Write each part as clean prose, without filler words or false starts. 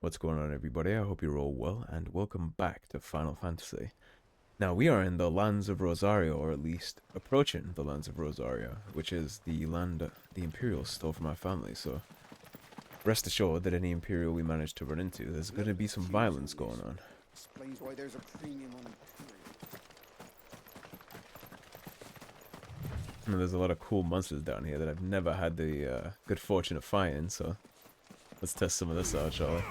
What's going on, everybody? I hope you're all well, and welcome back to Final Fantasy. Now, we are in the lands of Rosario, or at least approaching the lands of Rosario, which is the land the Imperials stole from our family, so rest assured that any Imperial we manage to run into, there's going to be some violence going on. Explains why there's a premium on And there's a lot of cool monsters down here that I've never had the good fortune of fighting, so let's test some of this out, shall we?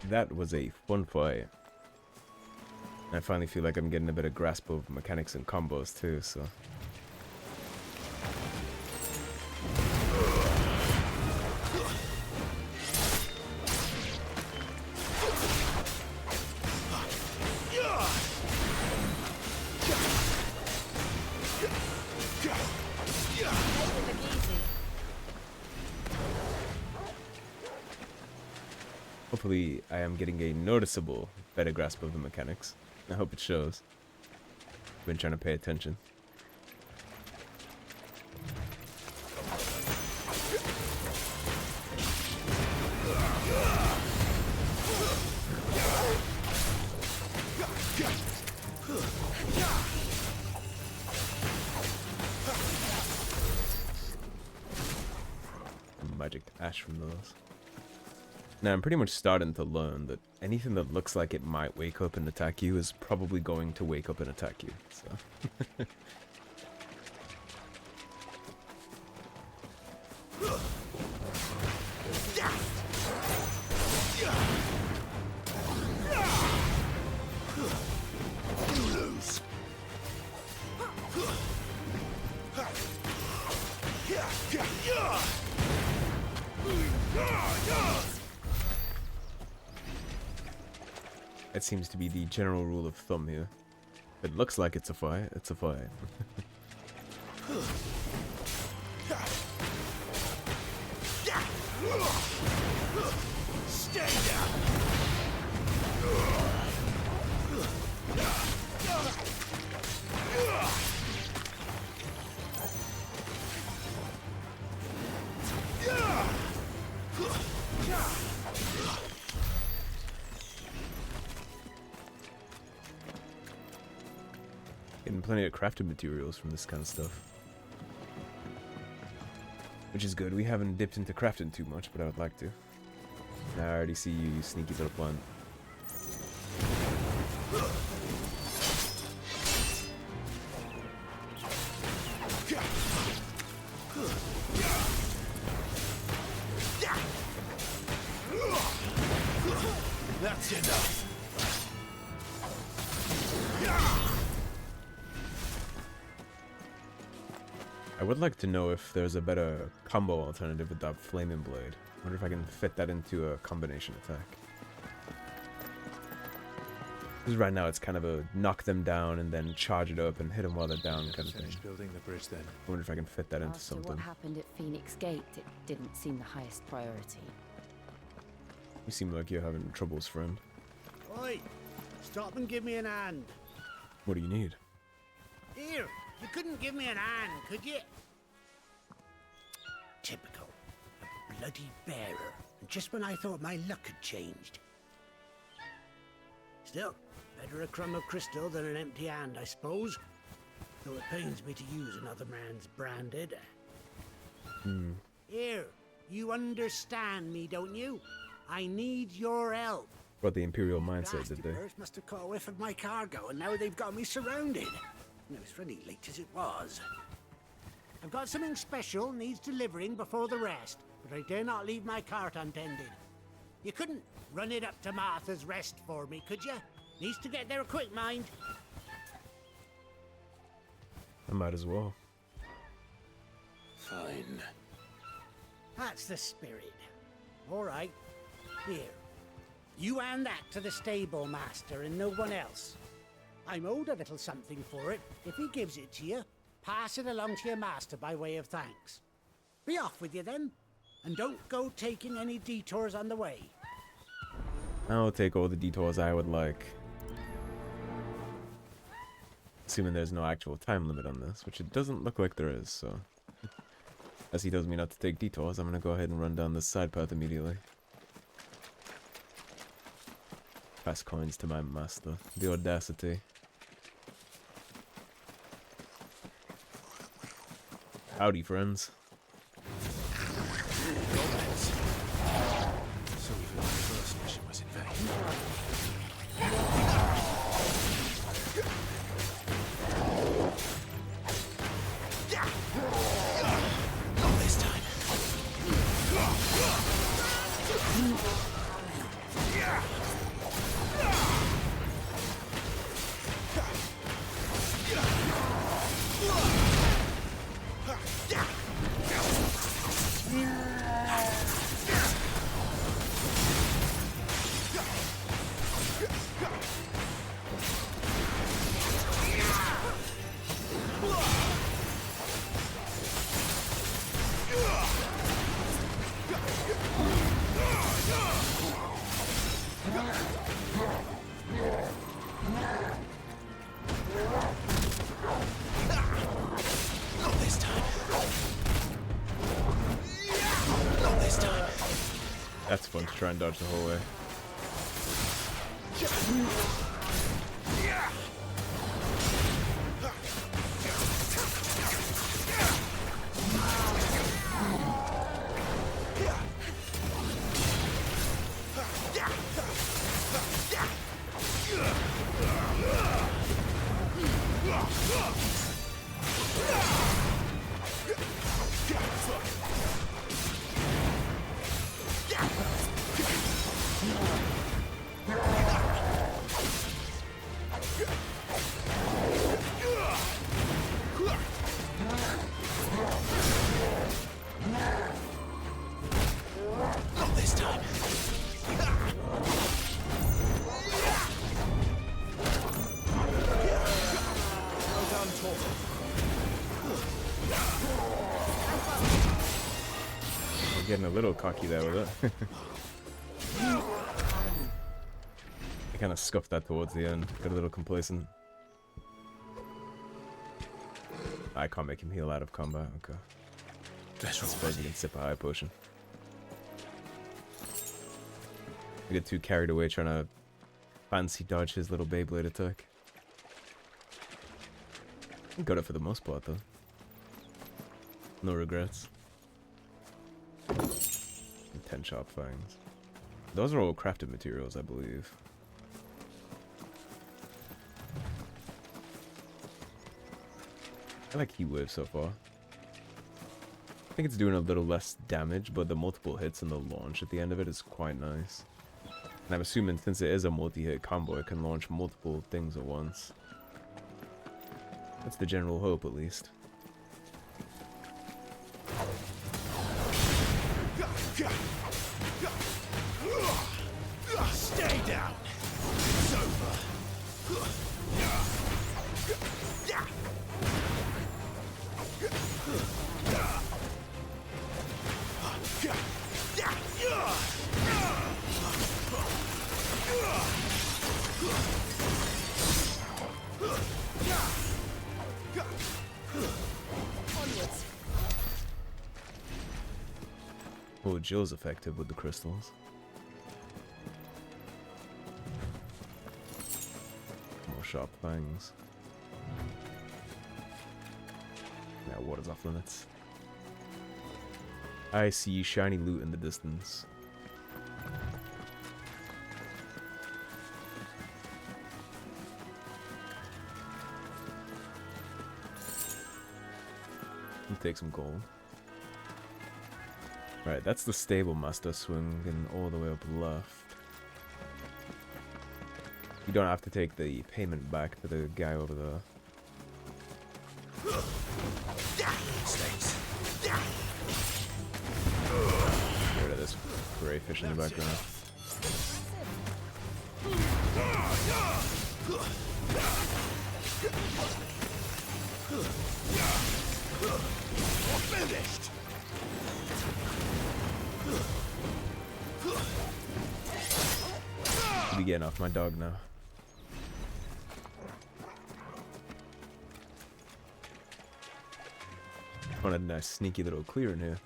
That was a fun fight. I finally feel like I'm getting a better grasp of mechanics and combos too, so. Hopefully, I am getting a noticeable better grasp of the mechanics. I hope it shows. Been trying to pay attention. Magic ash from those. Now, I'm pretty much starting to learn that anything that looks like it might wake up and attack you is probably going to wake up and attack you, so. That seems to be the general rule of thumb here. If it looks like it's a fight, it's a fight. Stay down. Getting plenty of crafting materials from this kind of stuff. Which is good. We haven't dipped into crafting too much, but I would like to. Now I already see you, you sneaky little plant. That's enough. would like to know if there's a better combo alternative with that flaming blade. I wonder if I can fit that into a combination attack. Because right now it's kind of a knock them down and then charge it up and hit them while they're down kind of thing. Building the bridge then. I wonder if I can fit that into After something. what happened at Phoenix Gate, it didn't seem the highest priority. You seem like you're having troubles, friend. Oi! Stop and give me an hand. What do you need? Here, you couldn't give me an hand, could you? Typical. A bloody bearer. Just when I thought my luck had changed. Still, better a crumb of crystal than an empty hand, I suppose. Though it pains me to use another man's branded. Here, you understand me, don't you? I need your help. Brought the Imperial mindset, did they? First must have caught a whiff of my cargo, and now they've got me surrounded. And it was funny late as it was. I've got something special needs delivering before the rest, but I dare not leave my cart untended. You couldn't run it up to Martha's Rest for me, could you? Needs to get there quick, mind. I might as well. Fine. That's the spirit. All right. Here. You hand that to the stable master and no one else. I'm owed a little something for it. If he gives it to you, pass it along to your master by way of thanks. Be off with you then, and don't go taking any detours on the way. I'll take all the detours I would like. Assuming there's no actual time limit on this, which it doesn't look like there is, so... As he tells me not to take detours, I'm gonna go ahead and run down this side path immediately. Pass coins to my master. The audacity. Howdy, friends. So even the first mission was in vain. Not this time. That's fun to try and dodge the whole way. Getting a little cocky there with it. I kind of scuffed that towards the end. Got a little complacent. I can't make him heal out of combat. Okay. I suppose you can sip a high potion. I get too carried away trying to fancy dodge his little Beyblade attack. Got it for the most part though. No regrets. 10 sharp fangs. Those are all crafted materials, I believe. I like Heat Wave so far. I think it's doing a little less damage, but the multiple hits and the launch at the end of it is quite nice. And I'm assuming since it is a multi-hit combo, it can launch multiple things at once. That's the general hope, at least. Stay down. It's over. Onwards. Oh, Jill's effective with the crystals. More sharp fangs. Now water's off limits. I see shiny loot in the distance. We'll take some gold. Right, that's the stable master swinging all the way up left. You don't have to take the payment back to the guy over there. States. Get rid of this gray fish in the background. Finished. Should be getting off my dog now. Found a nice sneaky little clear in here.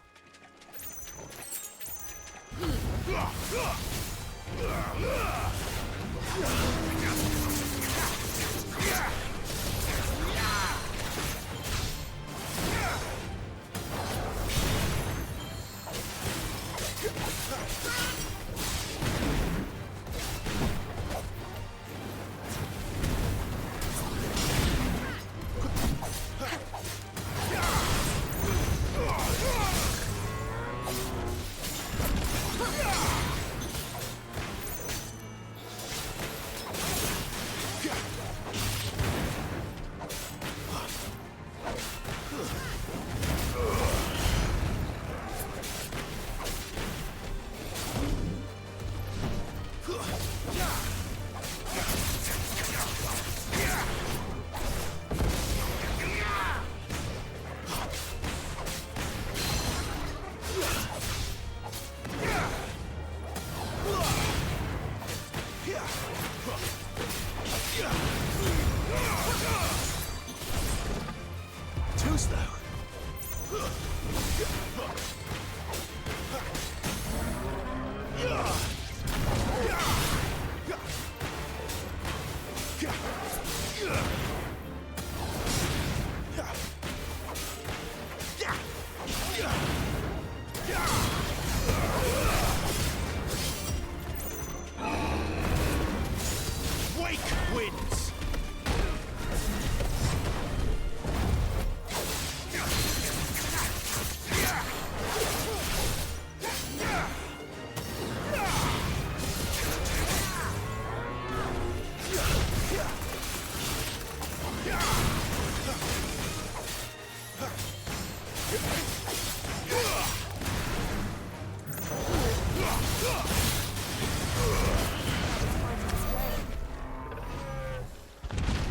Too slow. Wake wins.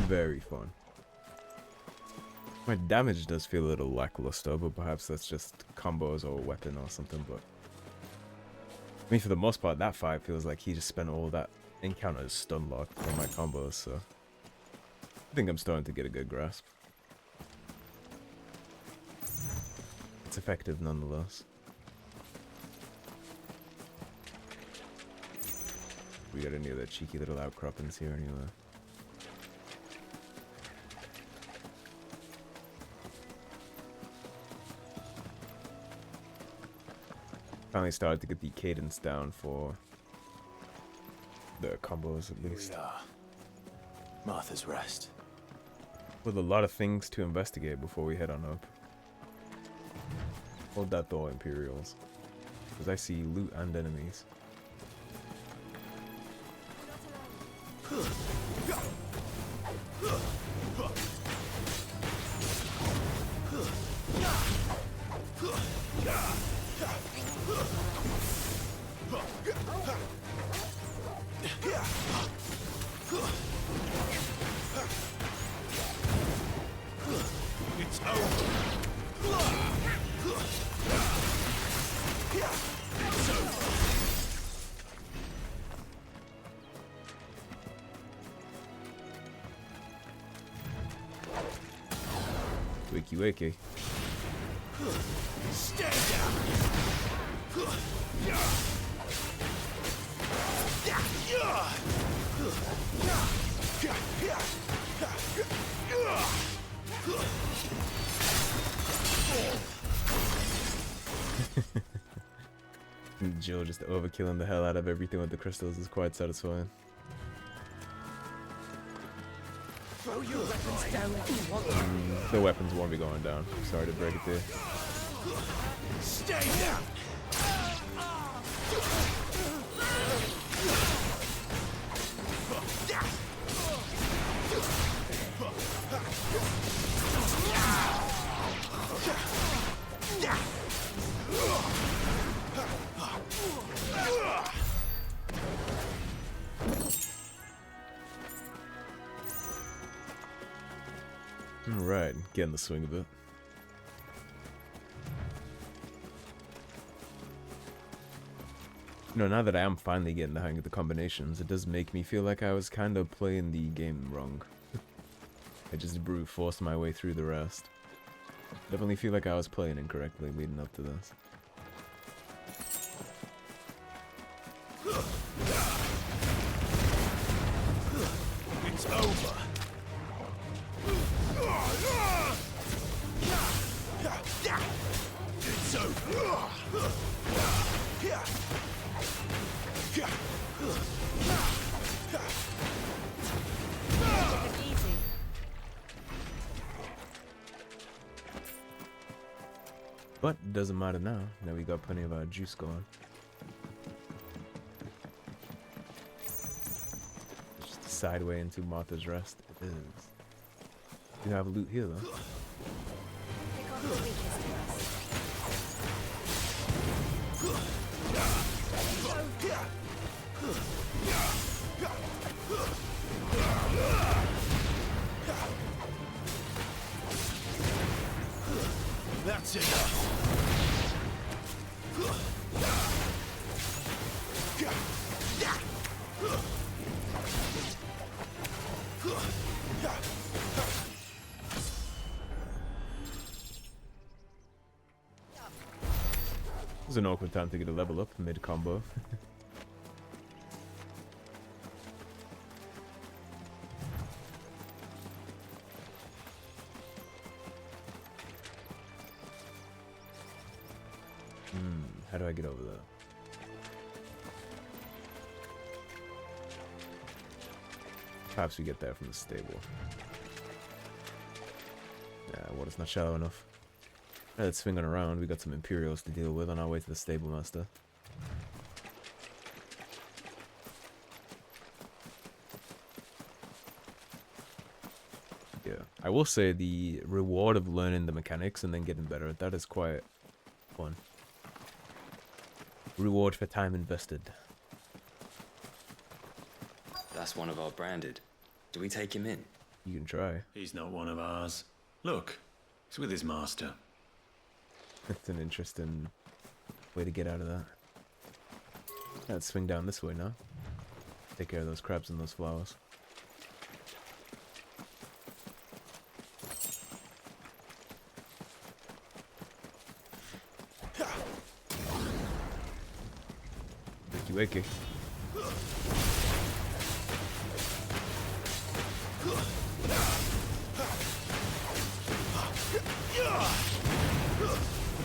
Very fun. My damage does feel a little lackluster, but perhaps that's just combos or weapon or something, but I mean, for the most part, that fight feels like he just spent all that encounters stun locked on my combos, so I think I'm starting to get a good grasp. It's effective nonetheless. We got any of the cheeky little outcroppings here anyway. Finally started to get the cadence down for the combos at least. Here we are. Martha's Rest. With a lot of things to investigate before we head on up. Hold that though, Imperials. Because I see loot and enemies. Wakey wakey. Stay down. Jill just overkilling the hell out of everything with the crystals is quite satisfying. Throw your weapons down if you want. The weapons won't be going down. Sorry to break it to you. Stay down. Alright, getting the swing of it. You know, now that I am finally getting the hang of the combinations, it does make me feel like I was kind of playing the game wrong. I just brute forced my way through the rest. Definitely feel like I was playing incorrectly leading up to this. It's over. It's over. Easy. But it doesn't matter now. Now we got plenty of our juice going. Just a sideway into Martha's Rest. It is. You have loot here though. Pick off the weakest to us. That's enough. It was an awkward time to get a level up mid combo. How do I get over that? Perhaps we get there from the stable. Yeah, water's not shallow enough. Alright, let's swing on around. We got some Imperials to deal with on our way to the stable master. Yeah, I will say the reward of learning the mechanics and then getting better at that is quite fun. Reward for time invested. That's one of our branded. Do we take him in? You can try. He's not one of ours. Look, he's with his master. That's an interesting way to get out of that. Let's swing down this way now. Take care of those crabs and those flowers. Wakey wakey.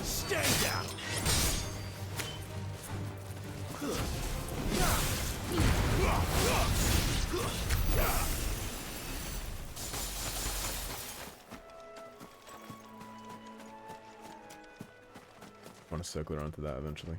Stay down. I want to circle around to that eventually.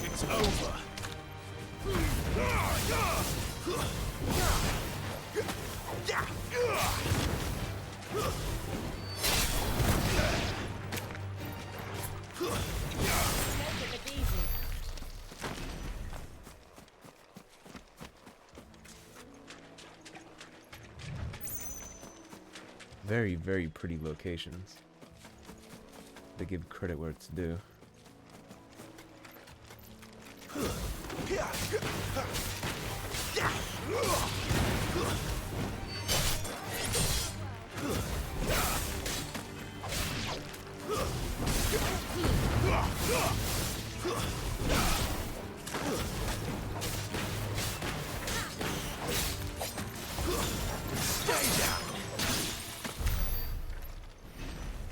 It's over. Very, very pretty locations. to give credit where it's due.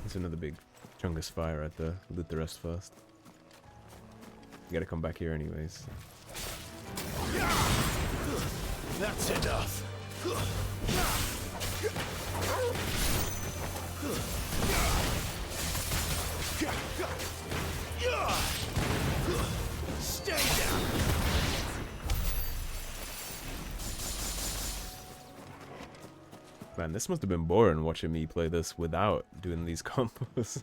There's another big chungus fire right there. Loot the rest first. You gotta come back here anyways. That's enough. Stay down. Man, this must have been boring watching me play this without doing these combos.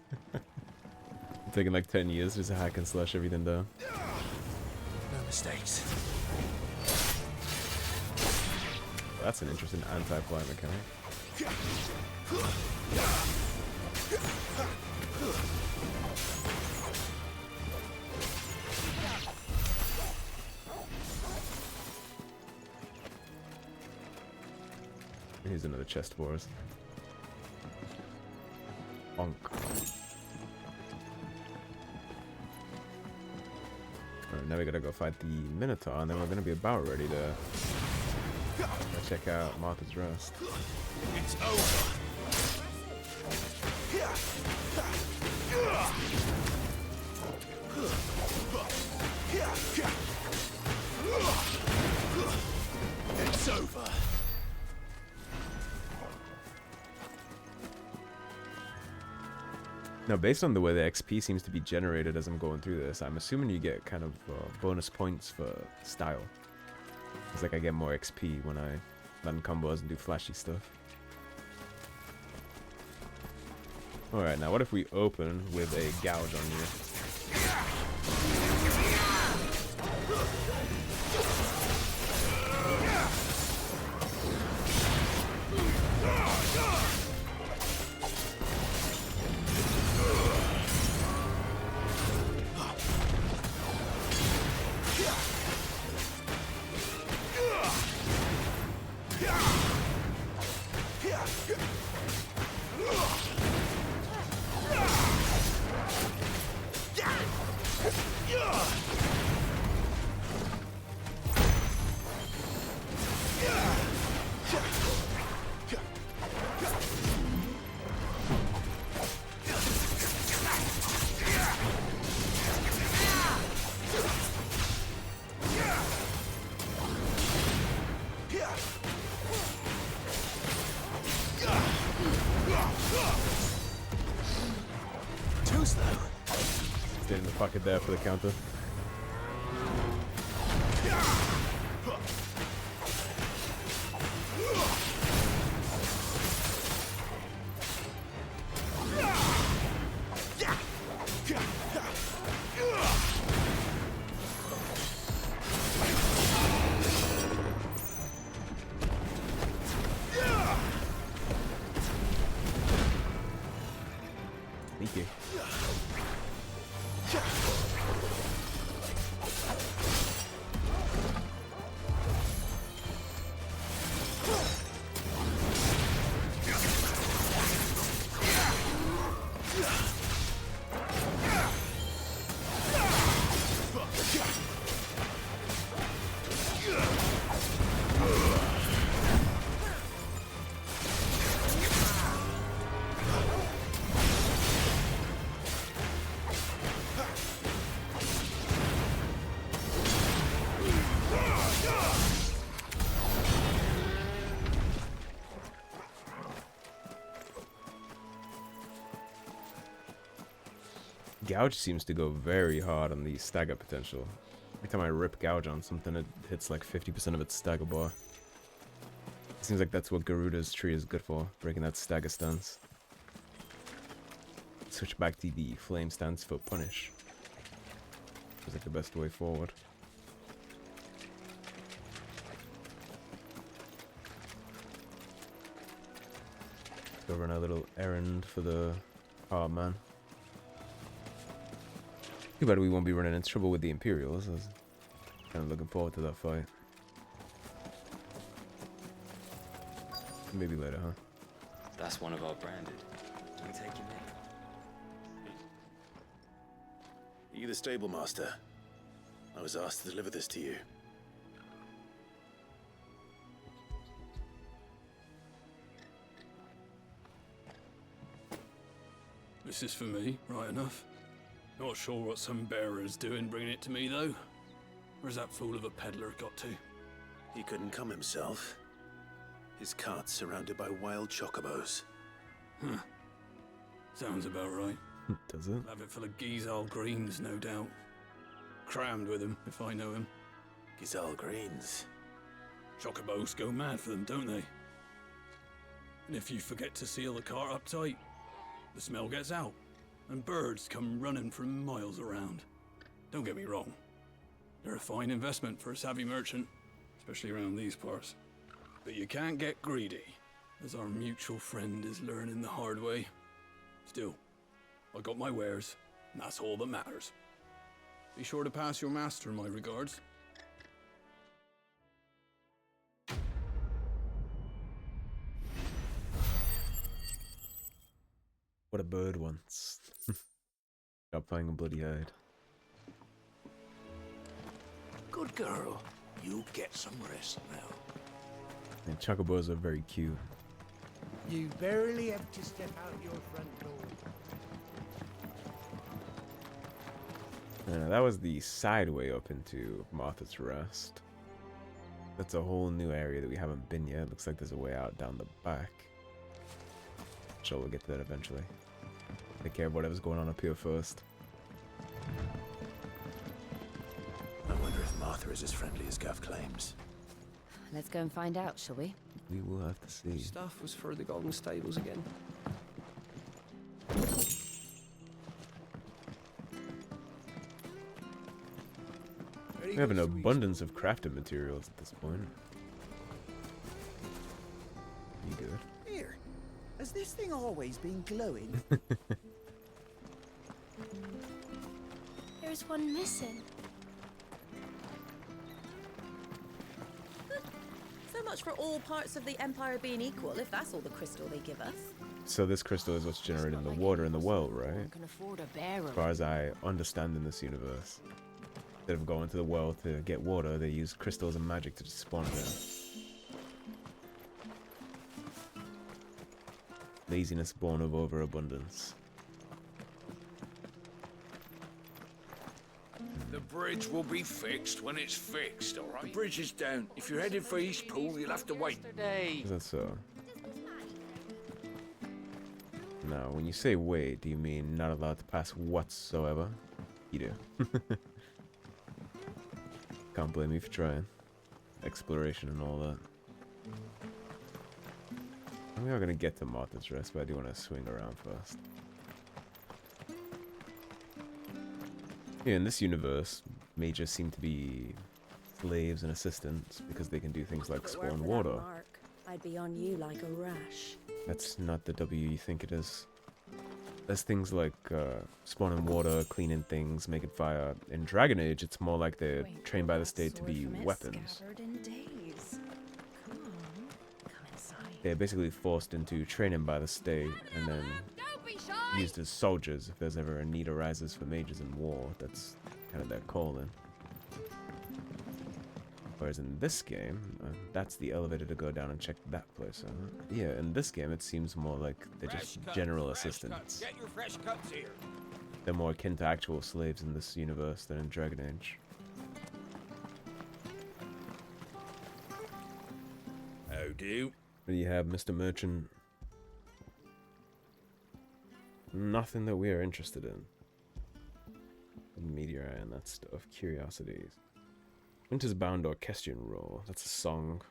Taking like 10 years just to hack and slash everything down. No mistakes. That's an interesting anti-fly mechanic. Here's another chest for us. Bonk. Alright, now we gotta go fight the Minotaur, and then we're gonna be about ready to check out Martha's Rest. It's over. It's over. Now, based on the way the XP seems to be generated as I'm going through this, I'm assuming you get kind of bonus points for style. It's like I get more XP when I land combos and do flashy stuff. Alright, now what if we open with a gouge on you? Too slow. Stay in the pocket there for the counter. Sneaky. Gouge seems to go very hard on the stagger potential. Every time I rip Gouge on something, it hits like 50% of its stagger bar. It seems like that's what Garuda's tree is good for, breaking that stagger stance. Switch back to the flame stance for punish. Feels like the best way forward. Let's go run a little errand for the man. Too bad we won't be running into trouble with the Imperials. I was kind of looking forward to that fight. Maybe later, huh? That's one of our branded. Do we take him in? Are you the stable master? I was asked to deliver this to you. This is for me, right enough. Not sure what some bearer's doing bringing it to me, though. Where's that fool of a peddler got to? He couldn't come himself. His cart's surrounded by wild chocobos. Huh. Sounds about right. Does it? Have it full of Gizal greens, no doubt. Crammed with him, if I know him. Gizal greens. Chocobos go mad for them, don't they? And if you forget to seal the cart up tight, the smell gets out, and birds come running from miles around. Don't get me wrong. They're a fine investment for a savvy merchant, especially around these parts. But you can't get greedy, as our mutual friend is learning the hard way. Still, I got my wares, and that's all that matters. Be sure to pass your master my regards. What a bird wants. Stop playing a bloody hide. Good girl. You get some rest now. And chocobos are very cute. You barely have to step out your front door. That was the side way up into Martha's Rest. That's a whole new area that we haven't been yet. Looks like there's a way out down the back. Sure, we'll get to that eventually. Take care of whatever's going on up here first. I wonder if Martha is as friendly as Gav claims. Let's go and find out, shall we? We will have to see. Stuff was for the Golden Stables again. We have an abundance of crafting materials at this point. You good? Here, has this thing always been glowing? There's one missing. So much for all parts of the Empire being equal, if that's all the crystal they give us. So this crystal is what's generating the water in the well, right? Can afford a bearer. As far as I understand in this universe. Instead of going to the well to get water, they use crystals and magic to just spawn there. Laziness born of overabundance. The bridge will be fixed when it's fixed, all right? The bridge is down. If you're headed for Eastpool, you'll have to wait. Is that so? Now, when you say wait, do you mean not allowed to pass whatsoever? You do. Can't blame me for trying. Exploration and all that. We are gonna get to Martha's Rest, but I do want to swing around first. Yeah, in this universe, mages seem to be slaves and assistants because they can do things like spawn water. I'd be on you like a rash. That's not the W you think it is. There's things like spawning water, cleaning things, making fire. In Dragon Age, it's more like they're trained by the state to be weapons. They're basically forced into training by the state and then used as soldiers if there's ever a need arises for mages in war. That's kind of their calling. Whereas in this game, that's the elevator to go down and check that place out. Yeah, in this game it seems more like they're just general assistants. Get your fresh cuts here. They're more akin to actual slaves in this universe than in Dragon Age. How do? What do you have, Mr. Merchant? Nothing that we are interested in. Meteorite and that stuff. Curiosities. Winter's Bound Orchestrion Roll. That's a song.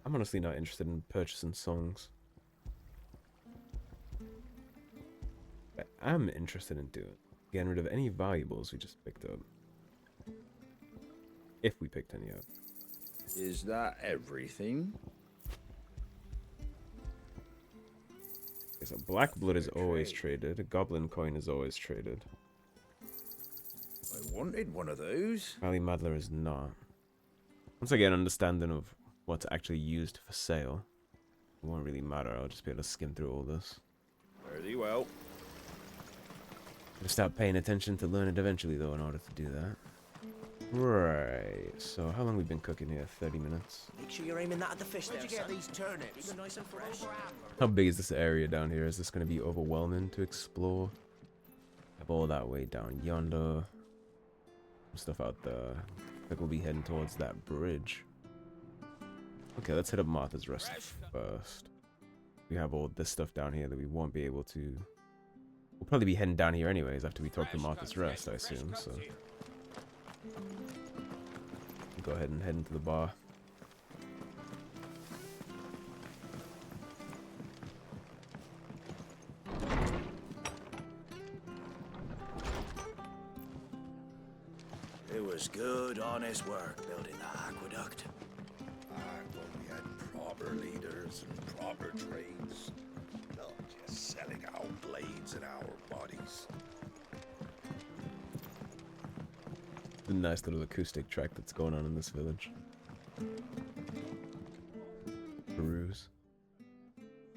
I'm honestly not interested in purchasing songs. But I'm interested in doing getting rid of any valuables we just picked up. If we picked any up. Is that everything? Okay, so black blood is always traded. A goblin coin is always traded. wanted one of those. Valley Madler is not. Once I get an understanding of what's actually used for sale, it won't really matter. I'll just be able to skim through all this. Very well. Gotta start paying attention to learn it eventually, though, in order to do that. Right. So, how long we been cooking here? 30 minutes. Make sure you're aiming that at the fish there, Where'd you get these turnips? Keep it nice and fresh. How big is this area down here? Is this going to be overwhelming to explore? Have all that way down yonder. Some stuff out there. I think we'll be heading towards that bridge. Okay, let's hit up Martha's Rest first. We have all this stuff down here that we won't be able to... We'll probably be heading down here anyways after we talk to Martha's Rest, I assume, so... We'll go ahead and head into the bar. It was good, honest work building the aqueduct. But we had proper leaders and proper trades. Not just selling our blades and our bodies. The nice little acoustic track that's going on in this village. Peruse.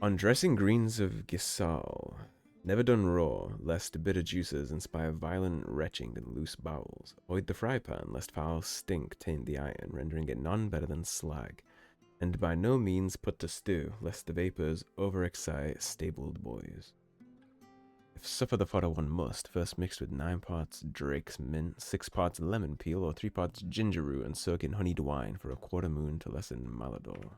On dressing greens of Gisal, never done raw, lest bitter juices inspire violent retching and loose bowels. Avoid the fry pan, lest foul stink taint the iron, rendering it none better than slag. And by no means put to stew, lest the vapors overexcite stabled boys. If suffer the fodder one must, first mixed with 9 parts Drake's mint, 6 parts lemon peel, or 3 parts ginger root, and soak in honeyed wine for a quarter moon to lessen malodor.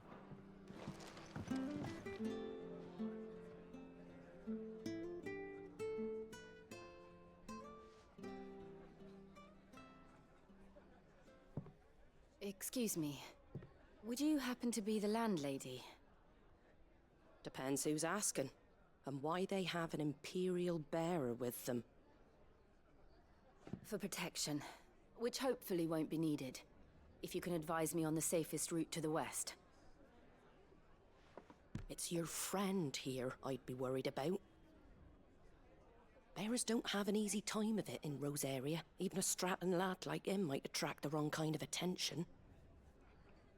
Excuse me. Would you happen to be the landlady? Depends who's asking, and why they have an Imperial bearer with them. For protection, which hopefully won't be needed. If you can advise me on the safest route to the west. It's your friend here I'd be worried about. Bearers don't have an easy time of it in Rosaria. Even a Stratton lad like him might attract the wrong kind of attention.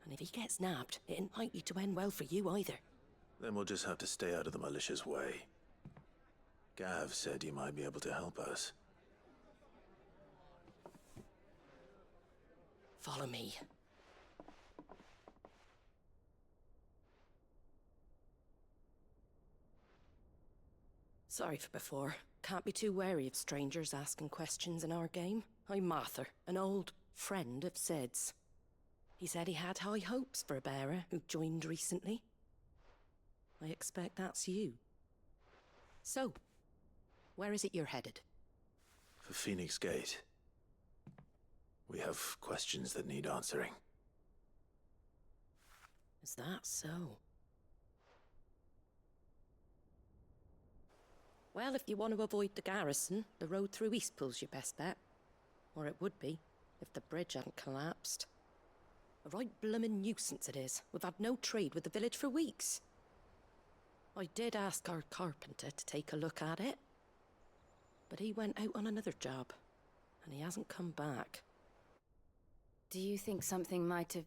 And if he gets nabbed, it ain't likely to end well for you either. Then we'll just have to stay out of the malicious way. Gav said you might be able to help us. Follow me. Sorry for before. Can't be too wary of strangers asking questions in our game. I'm Martha, an old friend of Sid's. He said he had high hopes for a bearer who joined recently. I expect that's you. So, where is it you're headed? For Phoenix Gate. We have questions that need answering. Is that so? Well, if you want to avoid the garrison, the road through Eastpool's your best bet. Or it would be, if the bridge hadn't collapsed. A right bloomin' nuisance it is. We've had no trade with the village for weeks. I did ask our carpenter to take a look at it. But he went out on another job, and he hasn't come back. Do you think something might have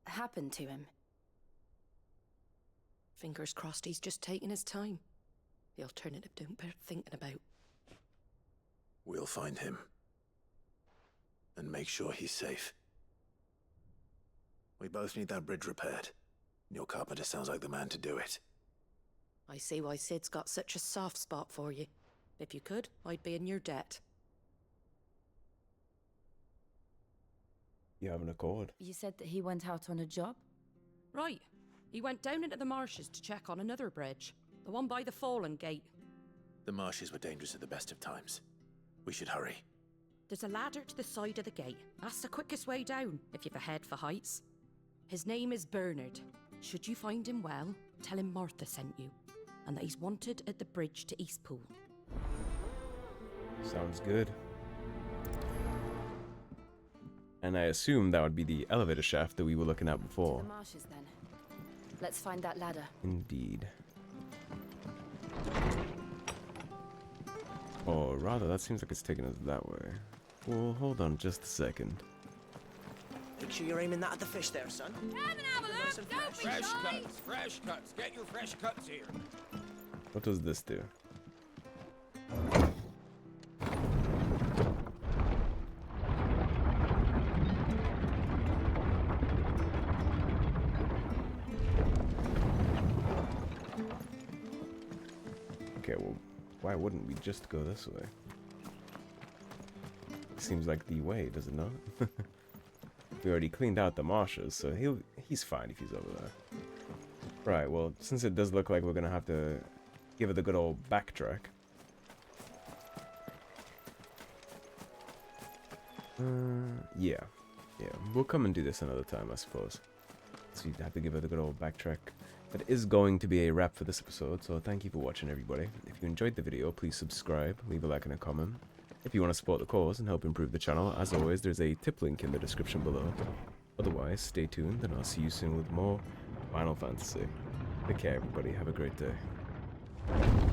happened to him? Fingers crossed he's just taking his time. The alternative don't bear thinking about. We'll find him. And make sure he's safe. We both need that bridge repaired. Your carpenter sounds like the man to do it. I see why Sid's got such a soft spot for you. If you could, I'd be in your debt. You have an accord. You said that he went out on a job? Right. He went down into the marshes to check on another bridge. The one by the Fallen Gate. The marshes were dangerous at the best of times. We should hurry. There's a ladder to the side of the gate. That's the quickest way down, if you've a head for heights. His name is Bernard. Should you find him well, tell him Martha sent you. And that he's wanted at the bridge to Eastpool. Sounds good. And I assume that would be the elevator shaft that we were looking at before. To the marshes, then. Let's find that ladder. Indeed. Or rather, that seems like it's taking us that way. Well, hold on just a second. Make sure you're aiming that at the fish there, son. Nice and fresh. Fresh cuts. Get your fresh cuts here. What does this do? Okay, well, why wouldn't we just go this way? Seems like the way, does it not? We already cleaned out the marshes, so he's fine if he's over there. Right, well, since it does look like we're gonna have to give it the good old backtrack. Yeah, we'll come and do this another time, I suppose. So you have to give it the good old backtrack. That is going to be a wrap for this episode, so thank you for watching, everybody. If you enjoyed the video, please subscribe, leave a like and a comment. If you want to support the cause and help improve the channel, as always, there's a tip link in the description below. Otherwise, stay tuned, and I'll see you soon with more Final Fantasy. Take care, everybody. Have a great day.